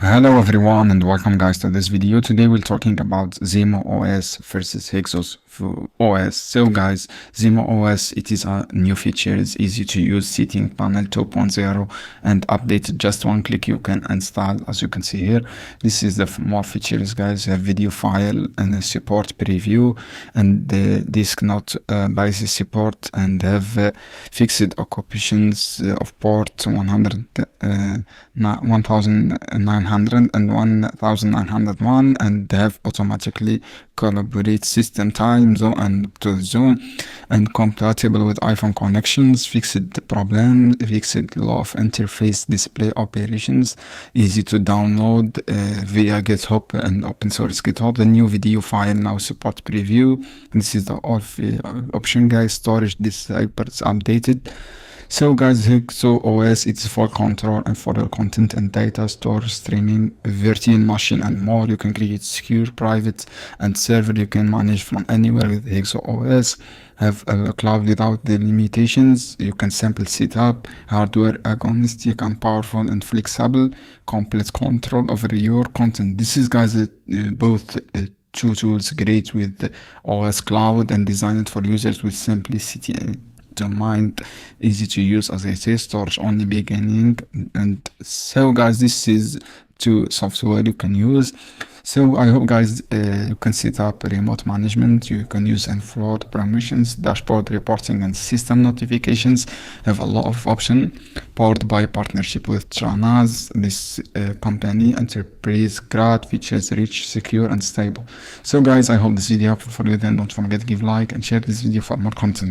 Hello everyone and welcome guys to this video. Today we're talking about Zimaos OS versus Hexos OS. So guys, Zimaos OS, it is a new feature. It's easy to use, setting panel 2.0 and update just one click you can install. As you can see here, this is the more features guys. You have video file and a support preview and the disk not basis support, and have fixed occupations of port 1900 and 1901, and have automatically collaborate system time zone and to zone and compatible with iPhone connections, fixed problem, fixed law of interface display operations, easy to download via GitHub and open source GitHub. The new video file now support preview. This is the off option guys. Storage this hyper's updated. So guys, Hexos OS, it's for control and for the content and data store, streaming, virtual machine and more. You can create secure, private and server you can manage from anywhere with Hexos OS. Have a cloud without the limitations. You can simple setup, hardware agnostic and powerful and flexible, complete control over your content. This is guys both two tools great with the OS cloud and designed for users with simplicity to mind, easy to use. As I say, storage only beginning. And so guys, this is two software you can use. So I hope guys you can set up remote management. You can use inflow permissions, dashboard reporting and system notifications. Have a lot of option. Powered by partnership with scrutinize, this company enterprise grade, features rich, secure and stable. So guys, I hope this video helpful for you. Then don't forget to give like and share this video for more content.